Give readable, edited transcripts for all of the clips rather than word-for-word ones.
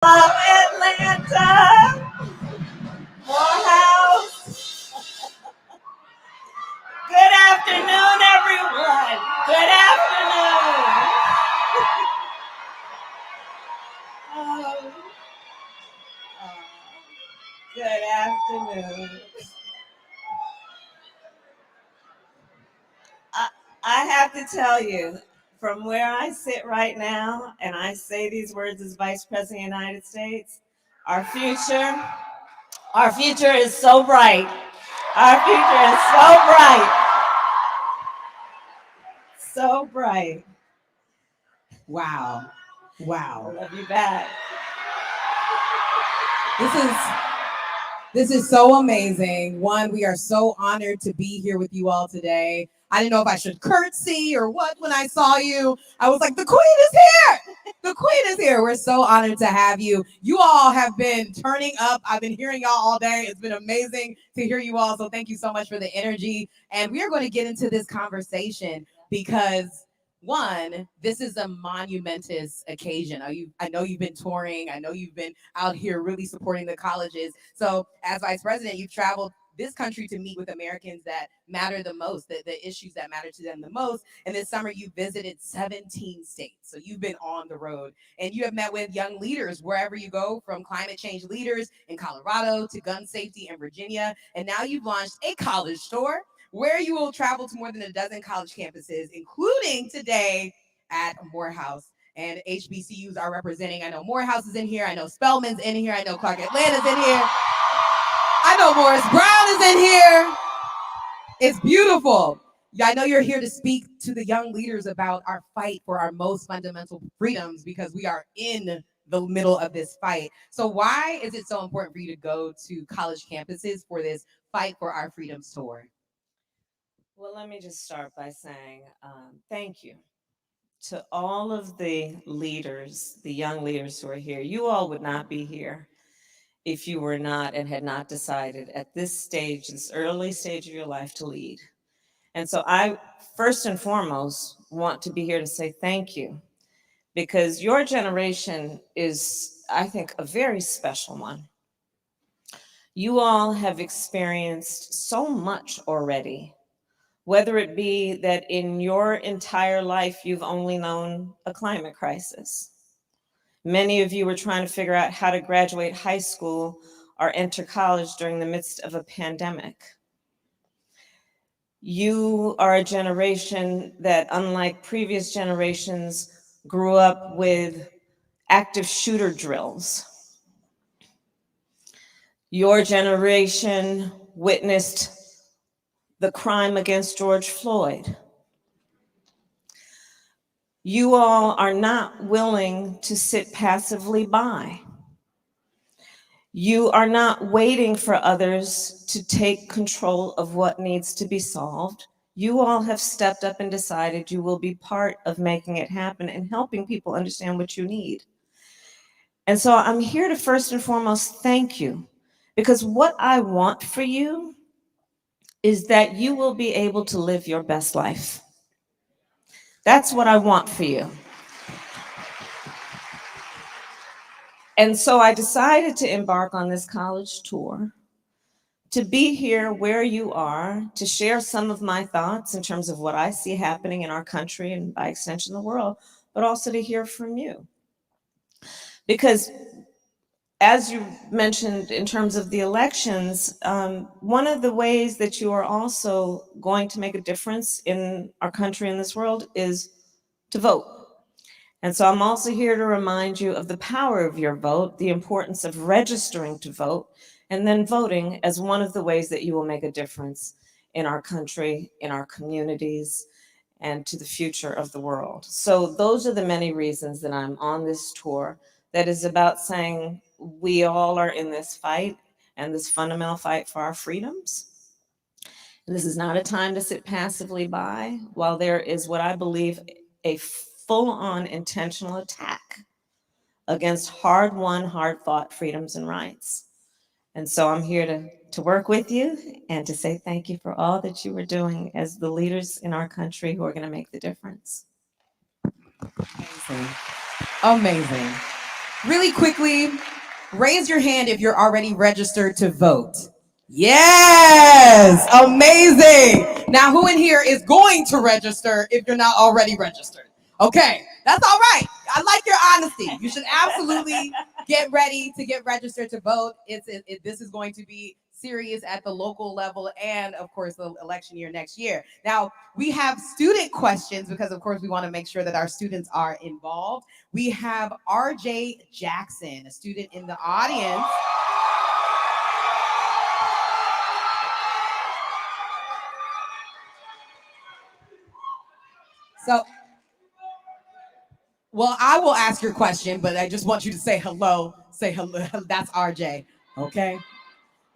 Love Atlanta, Morehouse. Good afternoon, everyone. Good afternoon. Oh, oh, good afternoon. I, I have to tell you, from where I sit right now, and I say these words as Vice President of the United States, our future, our future is so bright. Our future is so bright. So bright. Wow. Wow. Love you back. This is so amazing. One, we are so honored to be here with you all today. I didn't know if I should curtsy or what when I saw you. I was like, the queen is here. The queen is here. We're so honored to have you. You all have been turning up. I've been hearing y'all all day. It's been amazing to hear you all. So thank you so much for the energy. And we are going to get into this conversation because one, this is a monumentous occasion. I know you've been touring. I know you've been out here really supporting the colleges. So as vice president, you've traveled this country to meet with Americans that matter the most, the issues that matter to them the most. And this summer, you visited 17 states. So you've been on the road and you have met with young leaders wherever you go, from climate change leaders in Colorado to gun safety in Virginia. And now you've launched a college tour where you will travel to more than a dozen college campuses, including today at Morehouse. And HBCUs are representing. I know Morehouse is in here. I know Spelman's in here. I know Clark Atlanta's in here. I know Morris Brown is in here. It's beautiful. I know you're here to speak to the young leaders about our fight for our most fundamental freedoms, because we are in the middle of this fight. So why is it so important for you to go to college campuses for this Fight for Our Freedoms tour? Well, let me just start by saying thank you to all of the leaders, the young leaders who are here. You all would not be here if you were not and had not decided at this stage, this early stage of your life, to lead. And so I, first and foremost, want to be here to say thank you, because your generation is, I think, a very special one. You all have experienced so much already, whether it be that in your entire life you've only known a climate crisis. Many of you were trying to figure out how to graduate high school or enter college during the midst of a pandemic. You are a generation that, unlike previous generations, grew up with active shooter drills. Your generation witnessed the crime against George Floyd. You all are not willing to sit passively by. You are not waiting for others to take control of what needs to be solved. You all have stepped up and decided you will be part of making it happen and helping people understand what you need. And so I'm here to first and foremost thank you, because what I want for you is that you will be able to live your best life. That's what I want for you. And so I decided to embark on this college tour, to be here where you are, to share some of my thoughts in terms of what I see happening in our country and by extension the world, but also to hear from you. Because as you mentioned in terms of the elections, one of the ways that you are also going to make a difference in our country and this world is to vote. And so I'm also here to remind you of the power of your vote, the importance of registering to vote, and then voting as one of the ways that you will make a difference in our country, in our communities, and to the future of the world. So those are the many reasons that I'm on this tour that is about saying we all are in this fight, and this fundamental fight for our freedoms. And this is not a time to sit passively by while there is what I believe a full-on intentional attack against hard-won, hard-fought freedoms and rights. And so I'm here to work with you and to say thank you for all that you are doing as the leaders in our country who are going to make the difference. Amazing. Amazing. Really quickly, raise your hand if you're already registered to vote. Yes, amazing. Now, who in here is going to register if you're not already registered? Okay, that's all right. I like your honesty. You should absolutely get ready to get registered to vote. This is going to be serious at the local level and, of course, the election year next year. Now, we have student questions because, of course, we want to make sure that our students are involved. We have RJ Jackson, a student in the audience. So, well, I will ask your question, but I just want you to say hello. Say hello. That's RJ. Okay.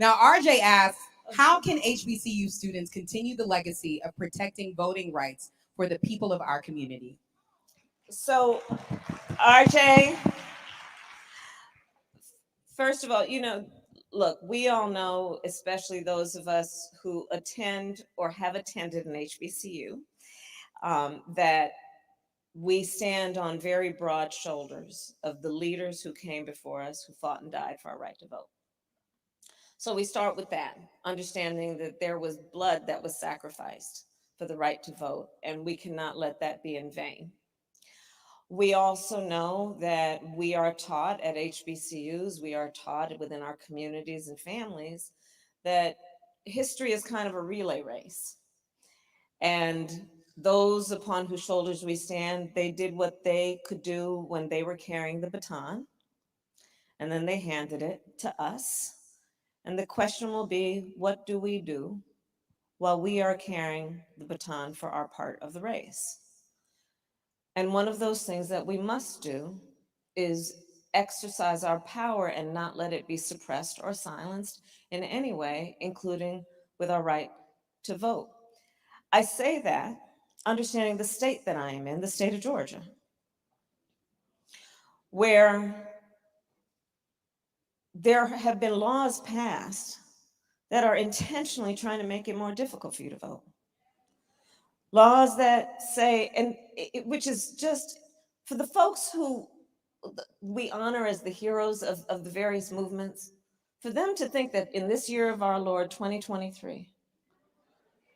Now, RJ asks, how can HBCU students continue the legacy of protecting voting rights for the people of our community? So, RJ, first of all, look, we all know, especially those of us who attend or have attended an HBCU, that we stand on very broad shoulders of the leaders who came before us, who fought and died for our right to vote. So we start with that, understanding that there was blood that was sacrificed for the right to vote, and we cannot let that be in vain. We also know that we are taught at HBCUs, we are taught within our communities and families that history is kind of a relay race. And those upon whose shoulders we stand, they did what they could do when they were carrying the baton, and then they handed it to us. And the question will be, what do we do while we are carrying the baton for our part of the race? And one of those things that we must do is exercise our power and not let it be suppressed or silenced in any way, including with our right to vote. I say that understanding the state that I am in, the state of Georgia, where there have been laws passed that are intentionally trying to make it more difficult for you to vote. Laws that say, which is just for the folks who we honor as the heroes of the various movements, for them to think that in this year of our Lord, 2023,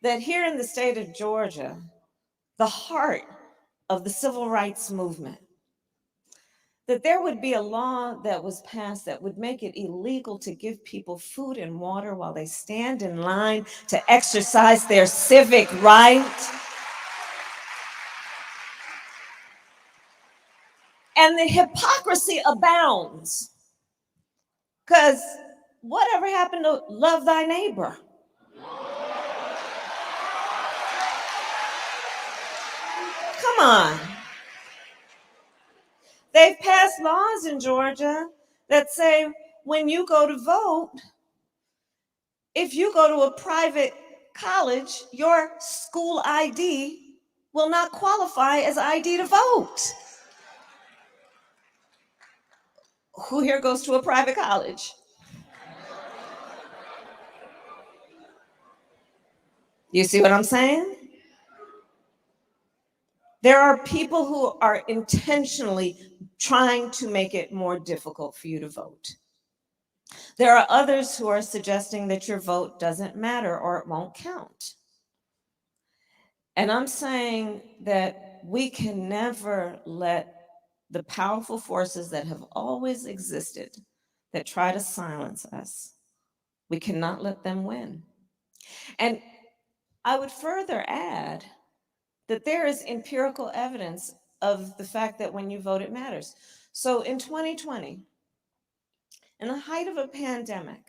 that here in the state of Georgia, the heart of the civil rights movement, that there would be a law that was passed that would make it illegal to give people food and water while they stand in line to exercise their civic right. And the hypocrisy abounds. Because whatever happened to love thy neighbor? Come on. They've passed laws in Georgia that say when you go to vote, if you go to a private college, your school ID will not qualify as ID to vote. Who here goes to a private college? You see what I'm saying? There are people who are intentionally trying to make it more difficult for you to vote. There are others who are suggesting that your vote doesn't matter or it won't count. And I'm saying that we can never let the powerful forces that have always existed that try to silence us, we cannot let them win. And I would further add that there is empirical evidence of the fact that when you vote, it matters. So in 2020, in the height of a pandemic,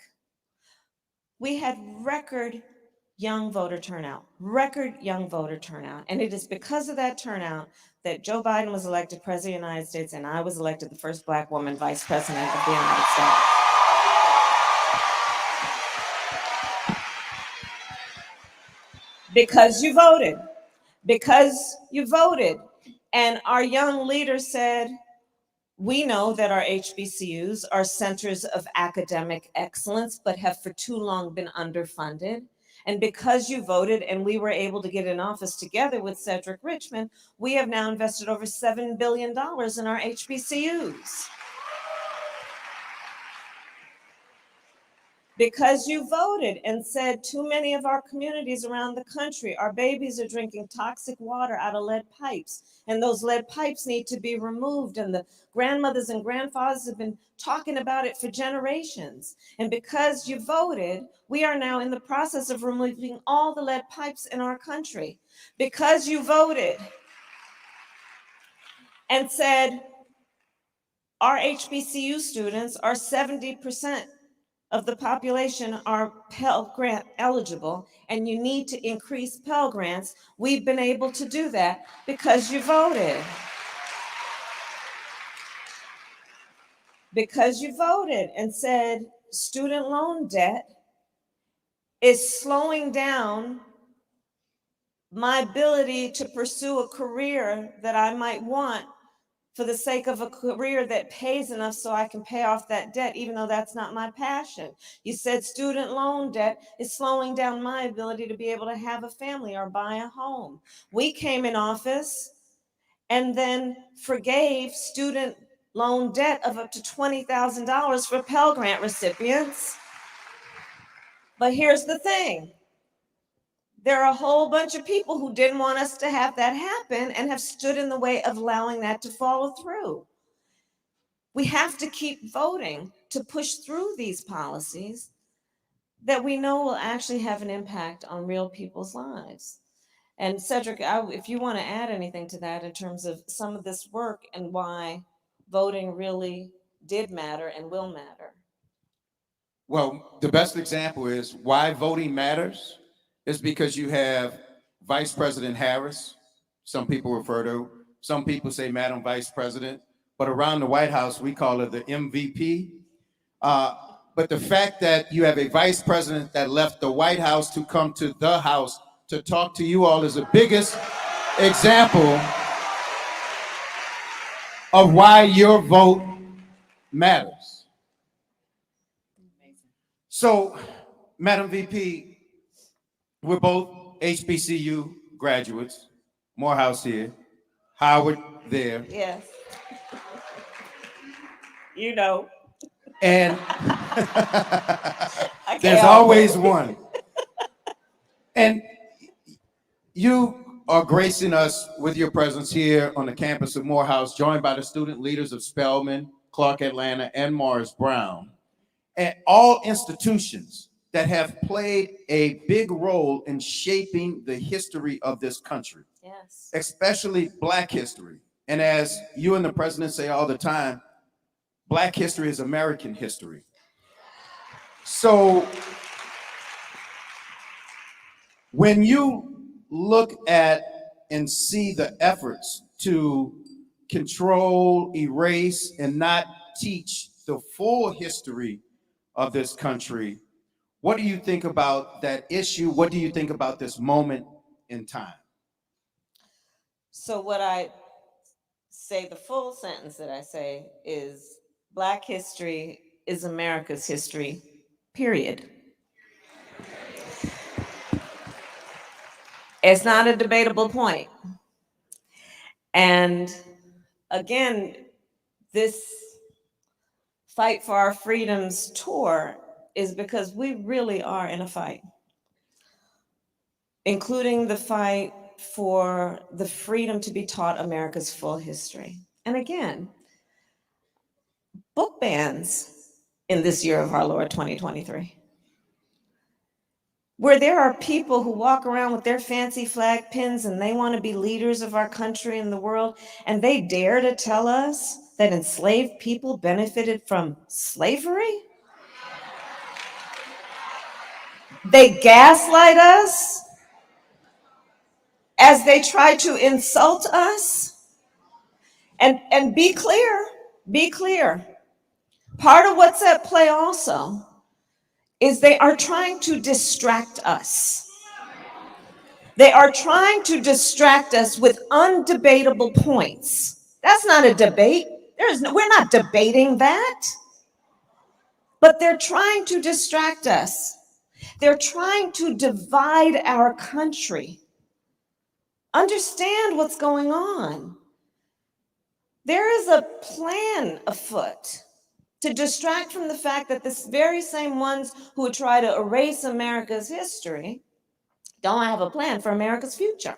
we had record young voter turnout. And it is because of that turnout that Joe Biden was elected president of the United States and I was elected the first Black woman vice president of the United States. Because you voted. Because you voted. And our young leader said, we know that our HBCUs are centers of academic excellence, but have for too long been underfunded. And because you voted and we were able to get in office together with Cedric Richmond, we have now invested over $7 billion in our HBCUs. Because you voted and said too many of our communities around the country, our babies are drinking toxic water out of lead pipes, and those lead pipes need to be removed. And the grandmothers and grandfathers have been talking about it for generations. And because you voted, we are now in the process of removing all the lead pipes in our country. Because you voted and said our HBCU students are 70% of the population are Pell Grant eligible, and you need to increase Pell Grants. We've been able to do that because you voted. Because you voted and said student loan debt is slowing down my ability to pursue a career that I might want for the sake of a career that pays enough so I can pay off that debt, even though that's not my passion. You said student loan debt is slowing down my ability to be able to have a family or buy a home. We came in office and then forgave student loan debt of up to $20,000 for Pell Grant recipients. But here's the thing. There are a whole bunch of people who didn't want us to have that happen and have stood in the way of allowing that to follow through. We have to keep voting to push through these policies that we know will actually have an impact on real people's lives. And Cedric, if you want to add anything to that in terms of some of this work and why voting really did matter and will matter. Well, the best example is why voting matters is because you have Vice President Harris, some people refer to, some people say Madam Vice President, but around the White House, we call her the MVP. But the fact that you have a vice president that left the White House to come to the House to talk to you all is the biggest example of why your vote matters. So, Madam VP, we're both HBCU graduates, Morehouse here, Howard there. Yes. You know. And there's always one. And you are gracing us with your presence here on the campus of Morehouse, joined by the student leaders of Spelman, Clark Atlanta, and Morris Brown, and all institutions that have played a big role in shaping the history of this country, yes, especially Black history. And as you and the president say all the time, Black history is American history. So when you look at and see the efforts to control, erase, and not teach the full history of this country, what do you think about that issue? What do you think about this moment in time? So what I say, the full sentence that I say is Black history is America's history, period. It's not a debatable point. And again, this Fight for Our Freedoms tour is because we really are in a fight, including the fight for the freedom to be taught America's full history. And again, book bans in this year of our Lord 2023, where there are people who walk around with their fancy flag pins and they want to be leaders of our country and the world, and they dare to tell us that enslaved people benefited from slavery? They gaslight us as they try to insult us. And be clear. Part of what's at play also is they are trying to distract us. They are trying to distract us with undebatable points. That's not a debate. We're not debating that. But they're trying to distract us. They're trying to divide our country. Understand what's going on. There is a plan afoot to distract from the fact that the very same ones who try to erase America's history don't have a plan for America's future.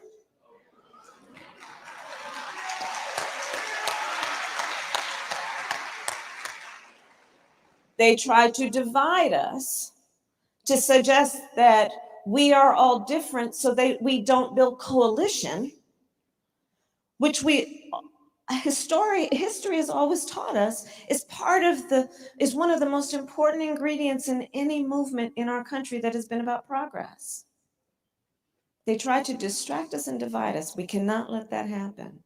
They try to divide us, to suggest that we are all different so that we don't build coalition, which history has always taught us is one of the most important ingredients in any movement in our country that has been about progress. They try to distract us and divide us. We cannot let that happen.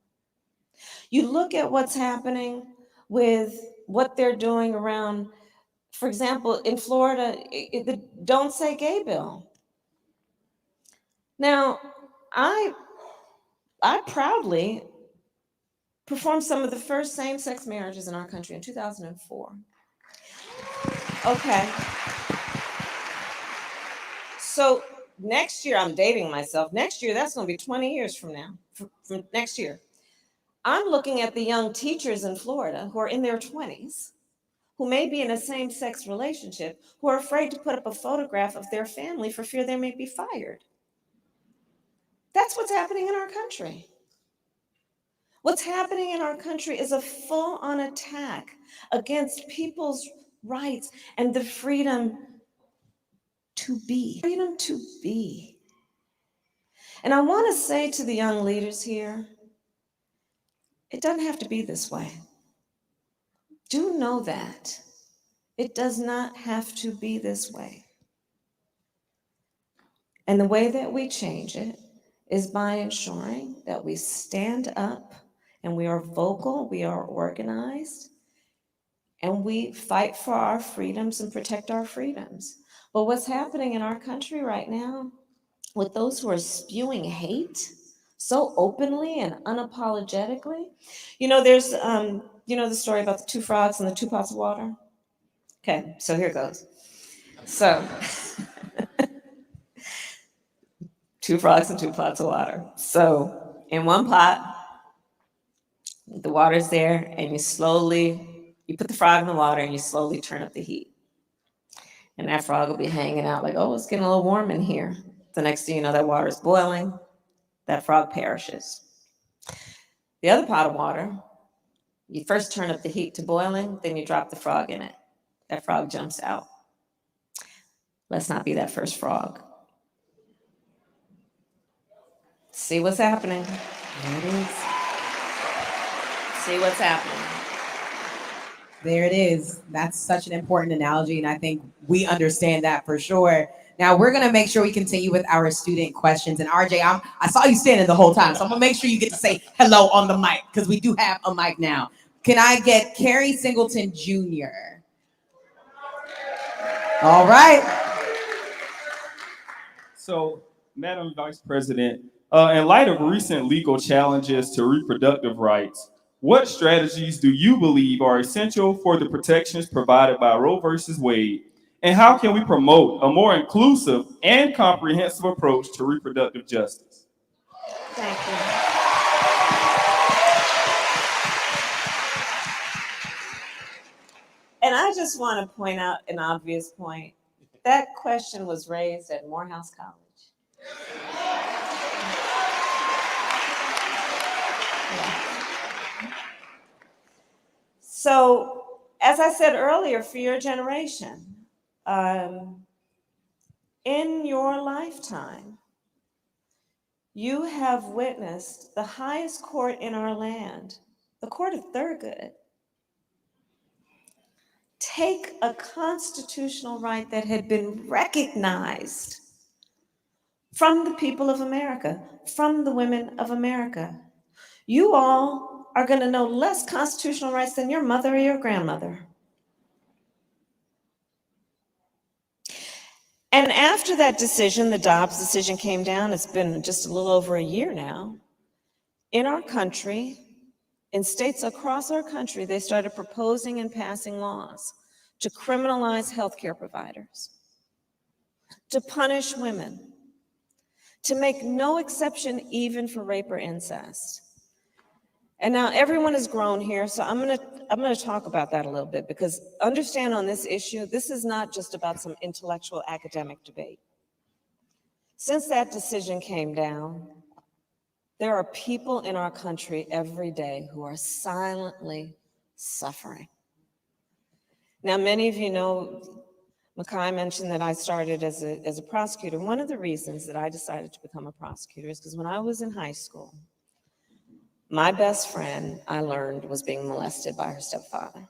You look at what's happening with what they're doing around, for example, in Florida, the Don't Say Gay bill. Now, I proudly performed some of the first same-sex marriages in our country in 2004. Okay. So next year, I'm dating myself. Next year, that's going to be 20 years from now, from next year. I'm looking at the young teachers in Florida who are in their 20s, who may be in a same-sex relationship, who are afraid to put up a photograph of their family for fear they may be fired. That's what's happening in our country. What's happening in our country is a full-on attack against people's rights and the freedom to be. Freedom to be. And I want to say to the young leaders here, it doesn't have to be this way. Do know that. It does not have to be this way. And the way that we change it is by ensuring that we stand up and we are vocal, we are organized, and we fight for our freedoms and protect our freedoms. But what's happening in our country right now with those who are spewing hate so openly and unapologetically, there's, the story about the two frogs and the two pots of water? Okay, so here goes. So, two frogs and two pots of water. So, in one pot, the water's there, and you put the frog in the water and you slowly turn up the heat. And that frog will be hanging out like, oh, it's getting a little warm in here. The next thing you know, that water is boiling. That frog perishes. The other pot of water, you first turn up the heat to boiling, then you drop the frog in it. That frog jumps out. Let's not be that first frog. See what's happening. There it is. See what's happening. There it is. That's such an important analogy, and I think we understand that for sure. Now we're gonna make sure we continue with our student questions. And RJ, I saw you standing the whole time, so I'm gonna make sure you get to say hello on the mic because we do have a mic now. Can I get Carrie Singleton Jr.? All right. So, Madam Vice President, in light of recent legal challenges to reproductive rights, what strategies do you believe are essential for the protections provided by Roe v. Wade? And how can we promote a more inclusive and comprehensive approach to reproductive justice? Thank you. And I just want to point out an obvious point. That question was raised at Morehouse College. Yeah. So, as I said earlier, for your generation, in your lifetime, you have witnessed the highest court in our land, the Court of Thurgood, take a constitutional right that had been recognized from the people of America, from the women of America. You all are going to know less constitutional rights than your mother or your grandmother. And after that decision, the Dobbs decision came down, it's been just a little over a year now, in our country, in states across our country, they started proposing and passing laws to criminalize healthcare providers, to punish women, to make no exception even for rape or incest. And now everyone has grown here, so I'm gonna talk about that a little bit, because understand on this issue, this is not just about some intellectual academic debate. Since that decision came down, there are people in our country every day who are silently suffering. Now, many of you know, Makai mentioned that I started as a prosecutor. One of the reasons that I decided to become a prosecutor is because when I was in high school, my best friend, I learned, was being molested by her stepfather.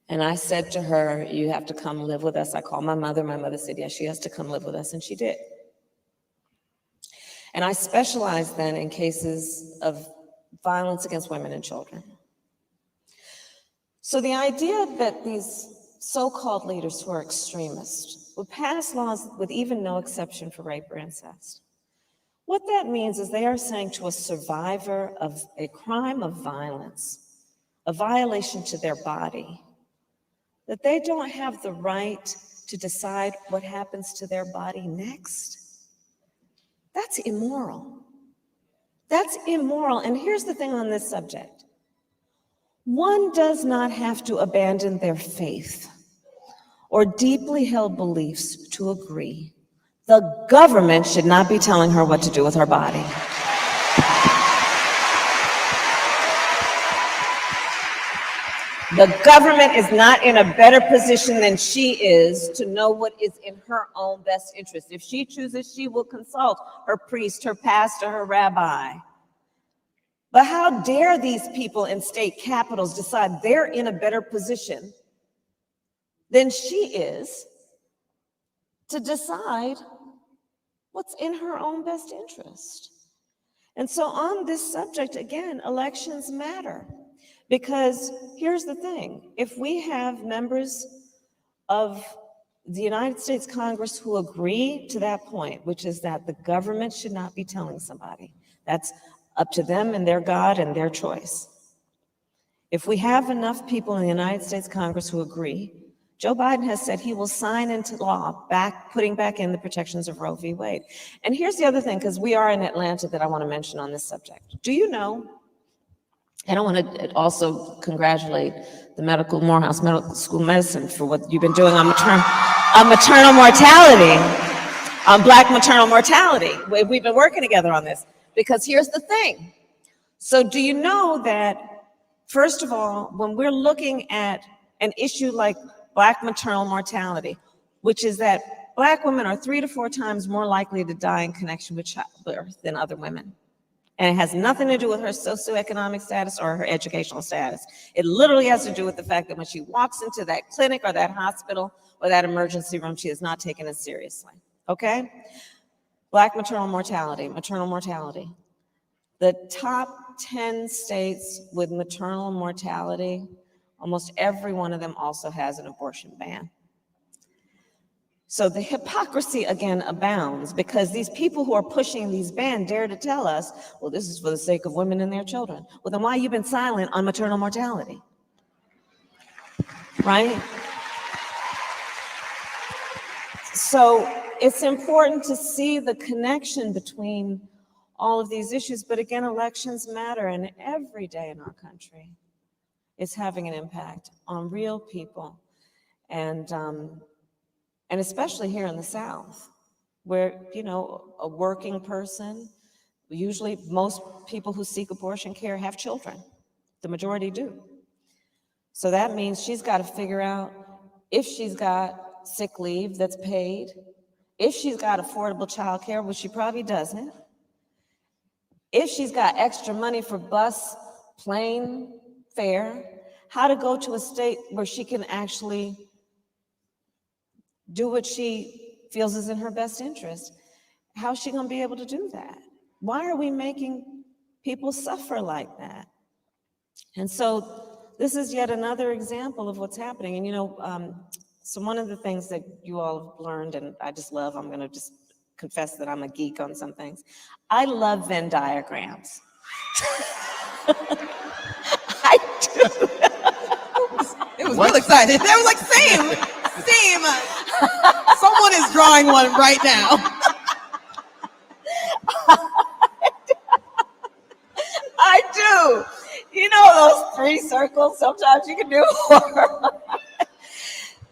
And I said to her, you have to come live with us. I called my mother. My mother said, yes, she has to come live with us, and she did. And I specialized then in cases of violence against women and children. So the idea that these so-called leaders who are extremists would pass laws with even no exception for rape or incest, what that means is they are saying to a survivor of a crime of violence, a violation to their body, that they don't have the right to decide what happens to their body next. That's immoral. That's immoral. And here's the thing on this subject. One does not have to abandon their faith or deeply held beliefs to agree. The government should not be telling her what to do with her body. The government is not in a better position than she is to know what is in her own best interest. If she chooses, she will consult her priest, her pastor, her rabbi. But how dare these people in state capitals decide they're in a better position than she is to decide what's in her own best interest? And so on this subject, again, elections matter. Because here's the thing, if we have members of the United States Congress who agree to that point, which is that the government should not be telling somebody, that's up to them and their God and their choice. If we have enough people in the United States Congress who agree, Joe Biden has said he will sign into law putting back in the protections of Roe v. Wade. And here's the other thing, because we are in Atlanta, that I want to mention on this subject. Do you know, and I want to also congratulate the Morehouse Medical School of Medicine for what you've been doing on maternal mortality, on Black maternal mortality. We've been working together on this, because here's the thing. So do you know that, first of all, when we're looking at an issue like Black maternal mortality, which is that Black women are 3 to 4 times more likely to die in connection with childbirth than other women. And it has nothing to do with her socioeconomic status or her educational status. It literally has to do with the fact that when she walks into that clinic or that hospital or that emergency room, she is not taken as seriously, okay? Black maternal mortality. The top 10 states with maternal mortality, almost every one of them also has an abortion ban. So the hypocrisy again abounds, because these people who are pushing these bans dare to tell us, well, this is for the sake of women and their children. Well, then why have you been silent on maternal mortality? Right? So it's important to see the connection between all of these issues, but again, elections matter, and every day in our country is having an impact on real people. And especially here in the South, where, you know, a working person, usually most people who seek abortion care have children. The majority do. So that means she's got to figure out if she's got sick leave that's paid, if she's got affordable child care, which she probably doesn't, if she's got extra money for bus, plane fare, how to go to a state where she can actually do what she feels is in her best interest. How's she going to be able to do that? Why are we making people suffer like that? And so this is yet another example of what's happening. And, you know, so one of the things that you all have learned, and I just love, I'm going to just confess that I'm a geek on some things. I love Venn diagrams. I do. It was real excited. They were like, same. Someone is drawing one right now. I those 3 circles. Sometimes you can do more.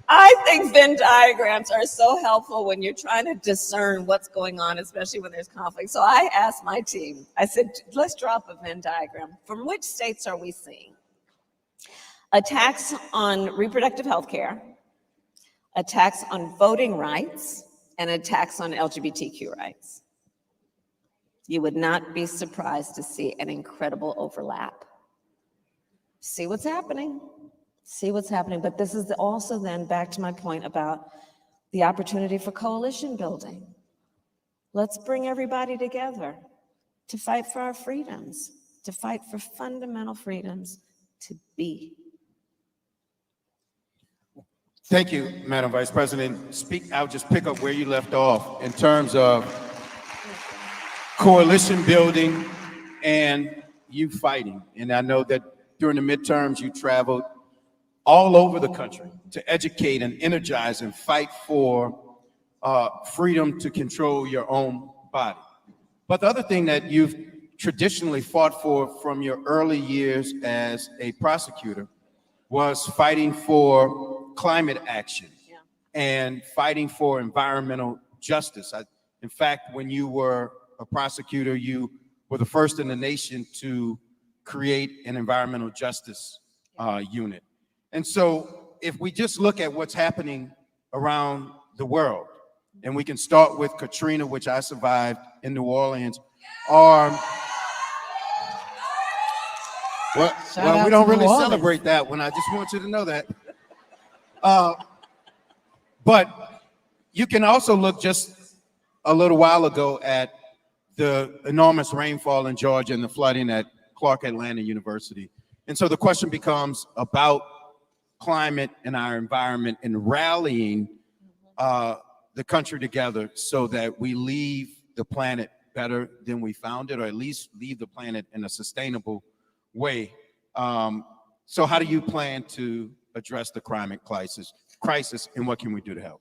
I think Venn diagrams are so helpful when you're trying to discern what's going on, especially when there's conflict. So I asked my team, I said, let's drop a Venn diagram. From which states are we seeing attacks on reproductive health care, attacks on voting rights, and attacks on LGBTQ rights? You would not be surprised to see an incredible overlap. See what's happening. See what's happening. But this is also then back to my point about the opportunity for coalition building. Let's bring everybody together to fight for our freedoms, to fight for fundamental freedoms to be. Thank you, Madam Vice President. I'll just pick up where you left off in terms of coalition building and you fighting. And I know that during the midterms, you traveled all over the country to educate and energize and fight for freedom to control your own body. But the other thing that you've traditionally fought for from your early years as a prosecutor was fighting for climate action and fighting for environmental justice. In fact, when you were a prosecutor, you were the first in the nation to create an environmental justice unit. And so if we just look at what's happening around the world, and we can start with Katrina, which I survived in New Orleans, or well, we don't really celebrate that one. I just want you to know that. But you can also look just a little while ago at the enormous rainfall in Georgia and the flooding at Clark Atlanta University. And so the question becomes about climate and our environment and rallying the country together so that we leave the planet better than we found it, or at least leave the planet in a sustainable way. So how do you plan to address the climate crisis, and what can we do to help?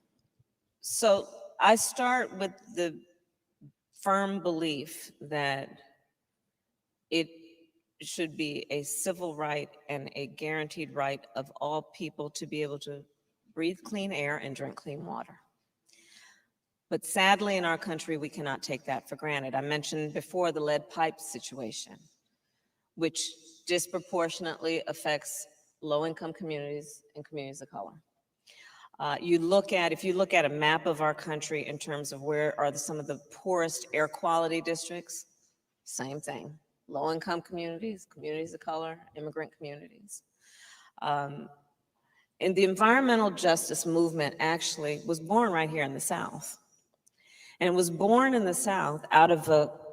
So I start with the firm belief that it should be a civil right and a guaranteed right of all people to be able to breathe clean air and drink clean water. But sadly, in our country, we cannot take that for granted. I mentioned before the lead pipe situation, which disproportionately affects low-income communities and communities of color. If you look at a map of our country in terms of where are some of the poorest air quality districts, same thing. Low-income communities, communities of color, immigrant communities. And the environmental justice movement actually was born right here in the South. And it was born in the South out of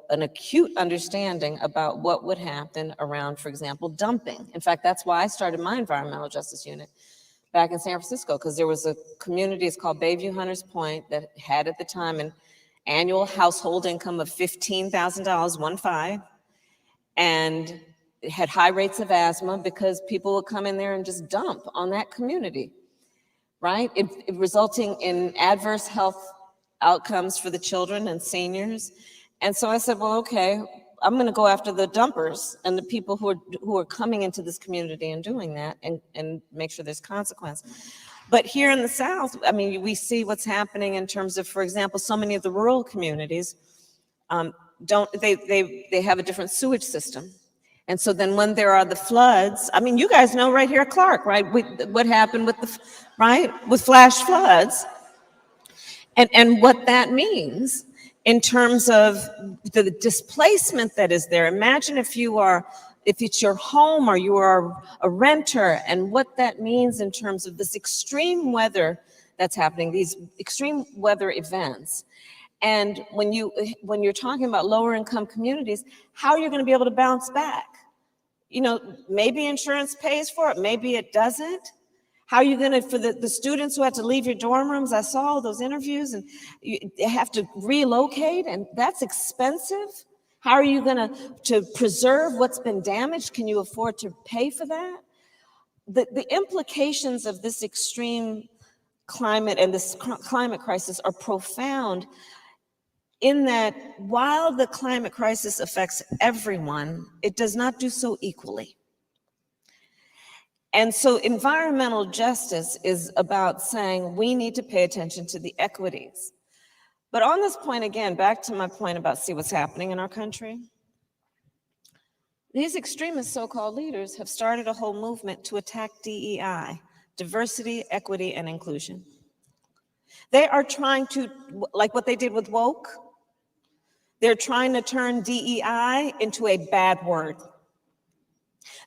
an acute understanding about what would happen around, for example, dumping. In fact, that's why I started my environmental justice unit back in San Francisco, because there was a community, it's called Bayview Hunters Point, that had at the time an annual household income of $15,000, 1.5, and it had high rates of asthma because people would come in there and just dump on that community, right? It resulting in adverse health outcomes for the children and seniors. And so I said, well, okay, I'm going to go after the dumpers and the people who are coming into this community and doing that, and make sure there's consequence. But here in the South, I mean, we see what's happening in terms of, for example, so many of the rural communities they have a different sewage system. And so then when there are the floods, I mean, you guys know right here at Clark, right? What happened with flash floods and what that means in terms of the displacement that is there. Imagine if it's your home or you are a renter, and what that means in terms of this extreme weather that's happening, these extreme weather events. And when you're talking about lower income communities, how are you going to be able to bounce back? You know, maybe insurance pays for it, maybe it doesn't. How are you going to, for the students who had to leave your dorm rooms, I saw all those interviews, and you have to relocate, and that's expensive. How are you going to preserve what's been damaged? Can you afford to pay for that? The implications of this extreme climate and this climate crisis are profound, in that while the climate crisis affects everyone, it does not do so equally. And so environmental justice is about saying we need to pay attention to the equities. But on this point, again, back to my point about see what's happening in our country, these extremist so-called leaders have started a whole movement to attack DEI, diversity, equity, and inclusion. They are trying to, like what they did with woke, they're trying to turn DEI into a bad word.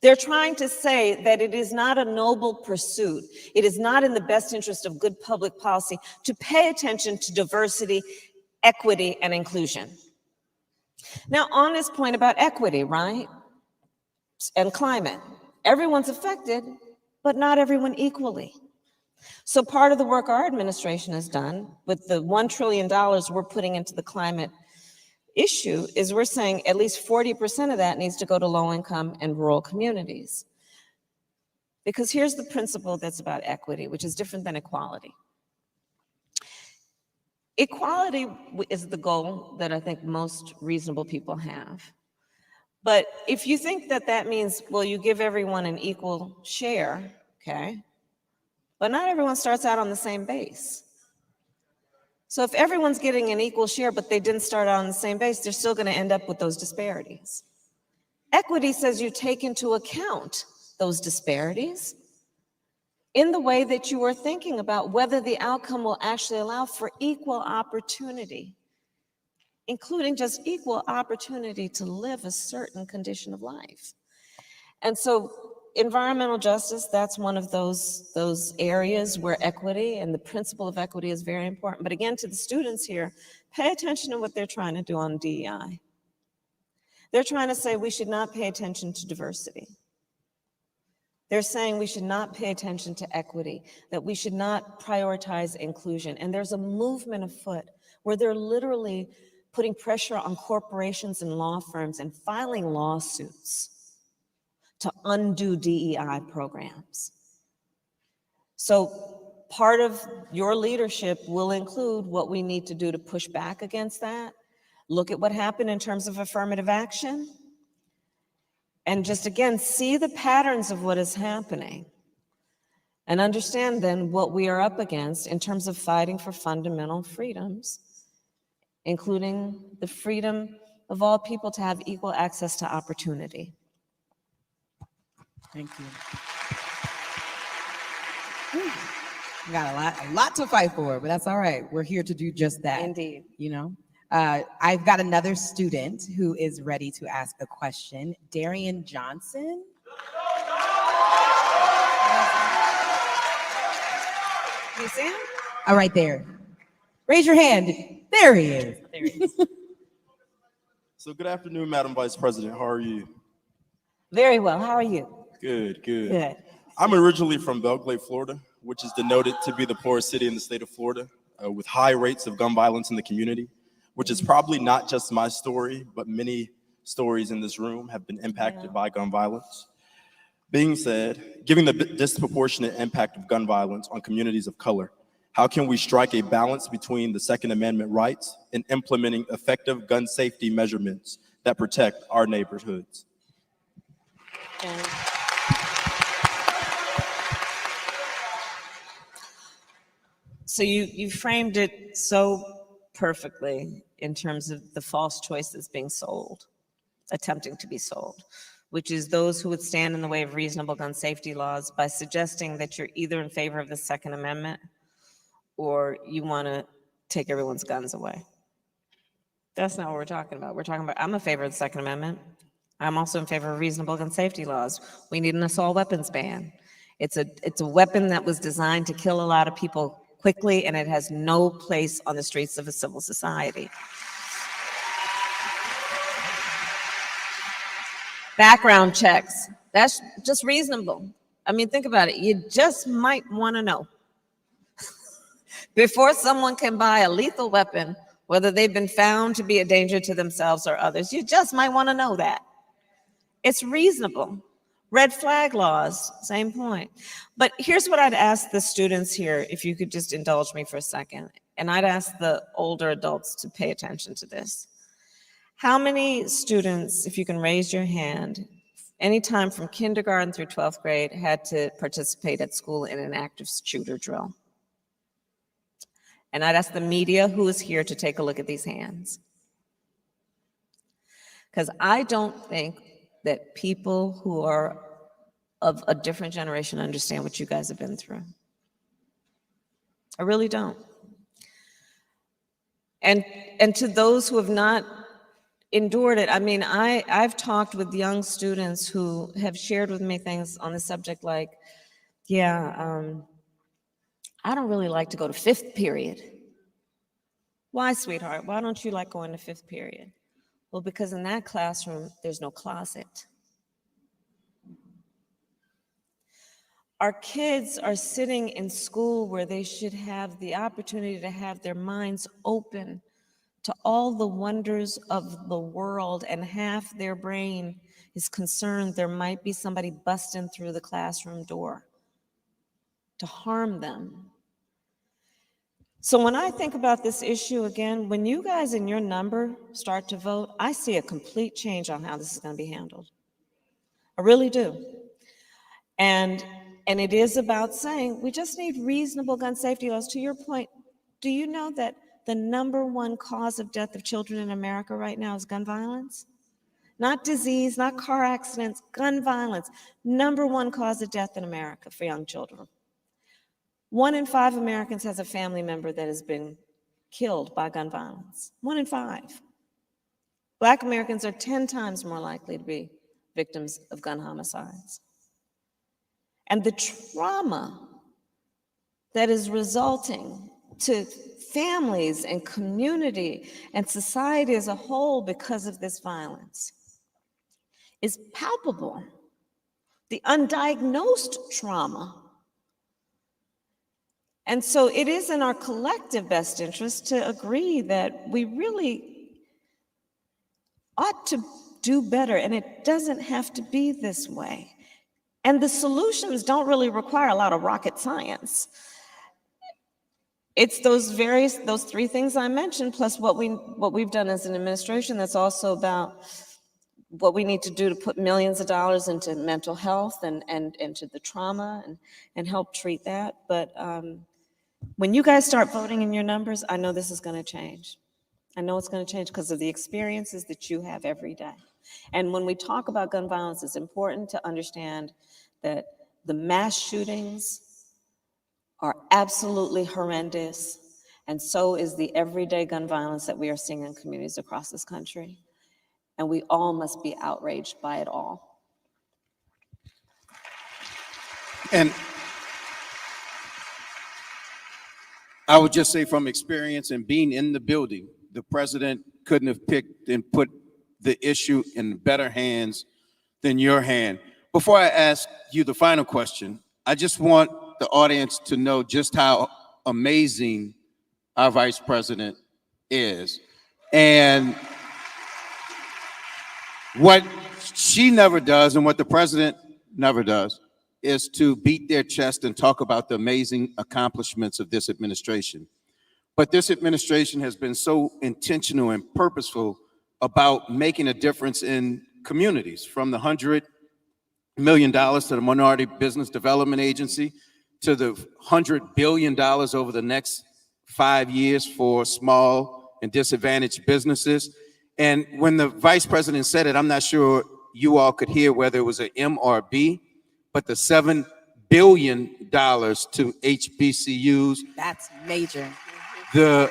They're trying to say that it is not a noble pursuit. It is not in the best interest of good public policy to pay attention to diversity, equity, and inclusion. Now, on this point about equity, right, and climate, everyone's affected, but not everyone equally. So part of the work our administration has done with the $1 trillion we're putting into the climate issue is we're saying at least 40% of that needs to go to low-income and rural communities. Because here's the principle that's about equity, which is different than equality. Equality is the goal that I think most reasonable people have. But if you think that that means, well, you give everyone an equal share, okay, but not everyone starts out on the same base. So if everyone's getting an equal share, but they didn't start out on the same base, they're still going to end up with those disparities. Equity says you take into account those disparities in the way that you are thinking about whether the outcome will actually allow for equal opportunity, including just equal opportunity to live a certain condition of life. And so environmental justice, that's one of those areas where equity and the principle of equity is very important. But again, to the students here, pay attention to what they're trying to do on DEI. They're trying to say we should not pay attention to diversity. They're saying we should not pay attention to equity, that we should not prioritize inclusion. And there's a movement afoot where they're literally putting pressure on corporations and law firms and filing lawsuits to undo DEI programs. So part of your leadership will include what we need to do to push back against that. Look at what happened in terms of affirmative action. And just again, see the patterns of what is happening. And understand then what we are up against in terms of fighting for fundamental freedoms, including the freedom of all people to have equal access to opportunity. Thank you. We got a lot to fight for, but that's all right. We're here to do just that. Indeed. You know, I've got another student who is ready to ask a question. Darian Johnson. You see him? All right, there. Raise your hand. There he is. There he is. So good afternoon, Madam Vice President. How are you? Very well. How are you? Good, good. Good. I'm originally from Belgrade, Florida, which is denoted to be the poorest city in the state of Florida, with high rates of gun violence in the community, which is probably not just my story, but many stories in this room have been impacted by gun violence. Being said, given the disproportionate impact of gun violence on communities of color, how can we strike a balance between the Second Amendment rights and implementing effective gun safety measurements that protect our neighborhoods? So you framed it so perfectly in terms of the false choices being sold, attempting to be sold, which is those who would stand in the way of reasonable gun safety laws by suggesting that you're either in favor of the Second Amendment or you want to take everyone's guns away. That's not what we're talking about. We're talking about, I'm in favor of the Second Amendment. I'm also in favor of reasonable gun safety laws. We need an assault weapons ban. It's a weapon that was designed to kill a lot of people quickly, and it has no place on the streets of a civil society. Background checks, that's just reasonable. I mean, think about it. You just might want to know before someone can buy a lethal weapon, whether they've been found to be a danger to themselves or others. You just might want to know that. It's reasonable. Red flag laws, same point. But here's what I'd ask the students here, if you could just indulge me for a second. And I'd ask the older adults to pay attention to this. How many students, if you can raise your hand, anytime from kindergarten through 12th grade, had to participate at school in an active shooter drill. And I'd ask the media who is here to take a look at these hands. Because I don't think that people who are of a different generation understand what you guys have been through. I really don't. And to those who have not endured it, I mean, I've talked with young students who have shared with me things on the subject like, yeah, I don't really like to go to fifth period. Why, sweetheart? Why don't you like going to fifth period? Well, because in that classroom, there's no closet. Our kids are sitting in school where they should have the opportunity to have their minds open to all the wonders of the world, and half their brain is concerned there might be somebody busting through the classroom door to harm them. So when I think about this issue again, when you guys in your number start to vote, I see a complete change on how this is going to be handled. I really do. And it is about saying we just need reasonable gun safety laws. To your point, do you know that the #1 cause of death of children in America right now is gun violence? Not disease, not car accidents, gun violence. #1 cause of death in America for young children. 1 in 5 Americans has a family member that has been killed by gun violence. 1 in 5. Black Americans are 10 times more likely to be victims of gun homicides. And the trauma that is resulting to families and community and society as a whole because of this violence is palpable. The undiagnosed trauma. And so it is in our collective best interest to agree that we really ought to do better, and it doesn't have to be this way. And the solutions don't really require a lot of rocket science. It's those 3 things I mentioned, plus what we've done as an administration that's also about what we need to do to put millions of dollars into mental health and into the trauma and help treat that. But when you guys start voting in your numbers, I know this is going to change. I know it's going to change because of the experiences that you have every day. And when we talk about gun violence, it's important to understand that the mass shootings are absolutely horrendous, and so is the everyday gun violence that we are seeing in communities across this country. And we all must be outraged by it all. And I would just say from experience and being in the building, the president couldn't have picked and put the issue in better hands than your hand. Before I ask you the final question, I just want the audience to know just how amazing our vice president is. And what she never does and what the president never does is to beat their chest and talk about the amazing accomplishments of this administration. But this administration has been so intentional and purposeful about making a difference in communities, from the $100 million to the Minority Business Development Agency to the $100 billion over the next 5 years for small and disadvantaged businesses. And when the vice president said it, I'm not sure you all could hear whether it was an M or a B, but the $7 billion to HBCUs. That's major. The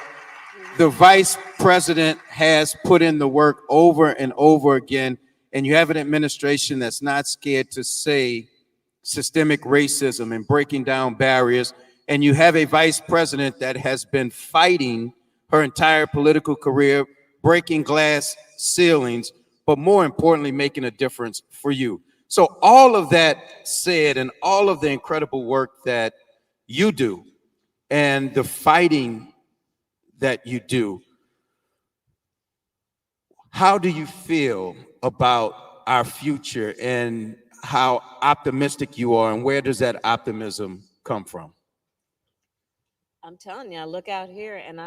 vice president has put in the work over and over again, and you have an administration that's not scared to say systemic racism and breaking down barriers, and you have a vice president that has been fighting her entire political career, breaking glass ceilings, but more importantly, making a difference for you. So all of that said, and all of the incredible work that you do and the fighting that you do, how do you feel about our future and how optimistic you are, and where does that optimism come from? I'm telling you, I look out here and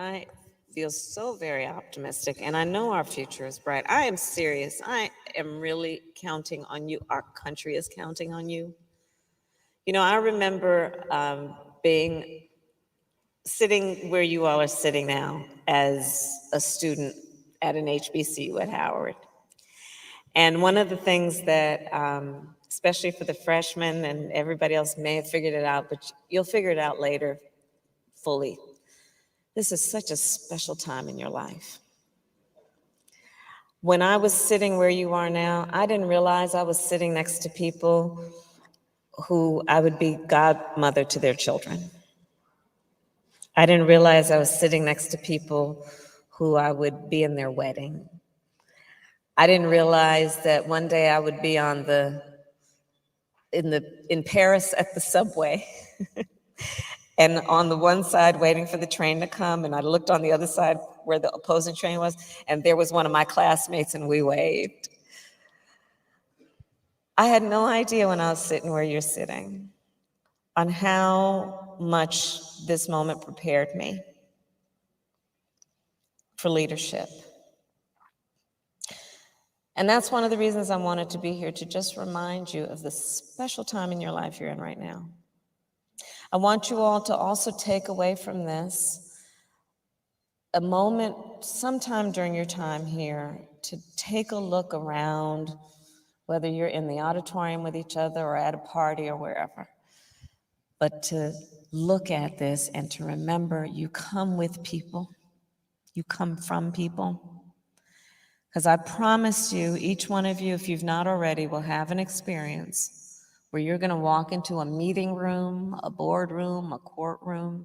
feel so very optimistic, and I know our future is bright. I am serious. I am really counting on you. Our country is counting on you. You know, I remember being sitting where you all are sitting now as a student at an HBCU at Howard. And one of the things that, especially for the freshmen and everybody else may have figured it out, but you'll figure it out later fully. This is such a special time in your life. When I was sitting where you are now, I didn't realize I was sitting next to people who I would be godmother to their children. I didn't realize I was sitting next to people who I would be in their wedding. I didn't realize that one day I would be in Paris at the subway. And on the one side waiting for the train to come, and I looked on the other side where the opposing train was, and there was one of my classmates, and we waved. I had no idea when I was sitting where you're sitting on how much this moment prepared me for leadership. And that's one of the reasons I wanted to be here, to just remind you of the special time in your life you're in right now. I want you all to also take away from this a moment sometime during your time here to take a look around, whether you're in the auditorium with each other or at a party or wherever, but to look at this and to remember you come with people, you come from people. Because I promise you, each one of you, if you've not already, will have an experience where you're going to walk into a meeting room, a boardroom, a courtroom,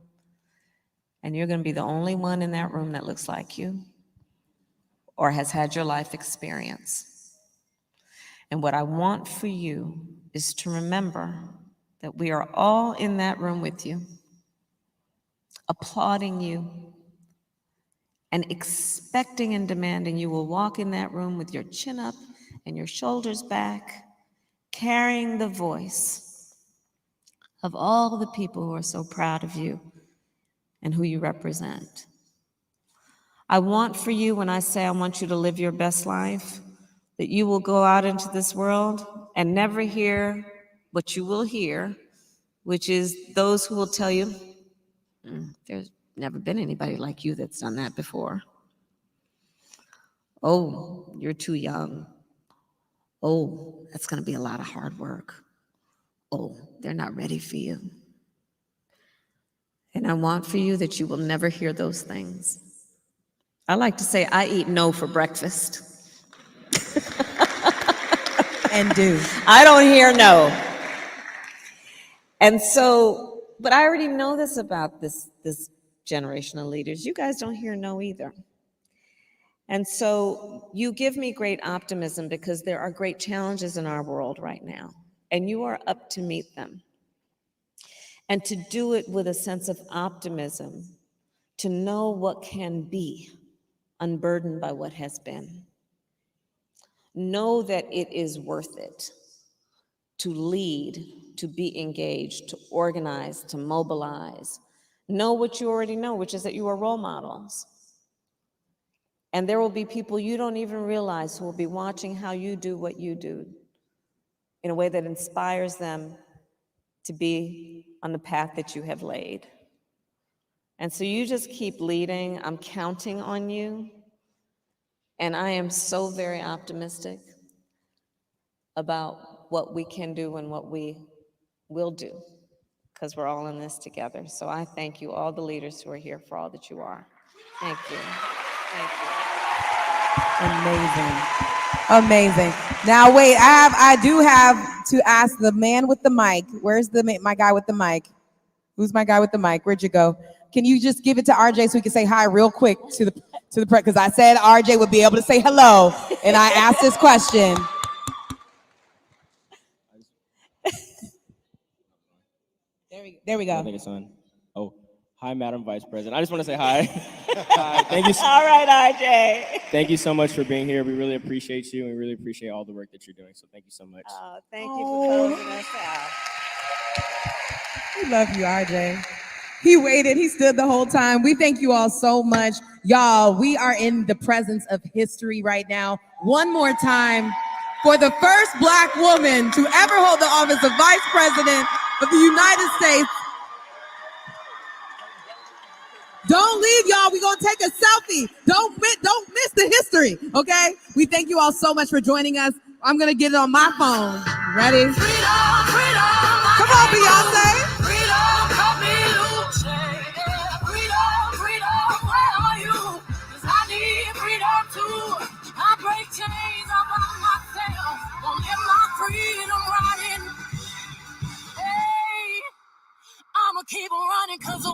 and you're going to be the only one in that room that looks like you or has had your life experience. And what I want for you is to remember that we are all in that room with you, applauding you, and expecting and demanding you will walk in that room with your chin up and your shoulders back, carrying the voice of all the people who are so proud of you and who you represent. I want for you, when I say I want you to live your best life, that you will go out into this world and never hear what you will hear, which is those who will tell you, there's never been anybody like you that's done that before. Oh, you're too young. Oh, that's going to be a lot of hard work. Oh, they're not ready for you. And I want for you that you will never hear those things. I like to say, I eat no for breakfast. And do. I don't hear no. And so, but I already know this about this generation of leaders. You guys don't hear no either. And so you give me great optimism because there are great challenges in our world right now, and you are up to meet them. And to do it with a sense of optimism, to know what can be, unburdened by what has been. Know that it is worth it to lead, to be engaged, to organize, to mobilize. Know what you already know, which is that you are role models. And there will be people you don't even realize who will be watching how you do what you do in a way that inspires them to be on the path that you have laid. And so you just keep leading. I'm counting on you. And I am so very optimistic about what we can do and what we will do, because we're all in this together. So I thank you, all the leaders who are here, for all that you are. Thank you. Thank you. Amazing. Amazing. Now wait, I do have to ask the man with the mic. Where's my guy with the mic? Who's my guy with the mic? Where'd you go? Can you just give it to RJ so we can say hi real quick to the press? Because I said RJ would be able to say hello, and I asked this question. There we go. I think it's on. Oh, hi, Madam Vice President. I just want to say hi. Hi. Thank you. All right, RJ. Thank you so much for being here. We really appreciate you, and we really appreciate all the work that you're doing. So thank you so much. Thank you for closing us out. We love you, RJ. He waited. He stood the whole time. We thank you all so much. Y'all, we are in the presence of history right now. One more time for the first Black woman to ever hold the office of Vice President of the United States. Don't leave, y'all. We're going to take a selfie. Don't miss the history, okay? We thank you all so much for joining us. I'm going to get it on my phone. Ready? Freedom, freedom. Come on, Beyonce. Freedom, cut me loose. Freedom, freedom, where are you? 'Cause I need freedom too. I break chains all by myself. Won't get my freedom running. Hey, I'ma keep on running 'cause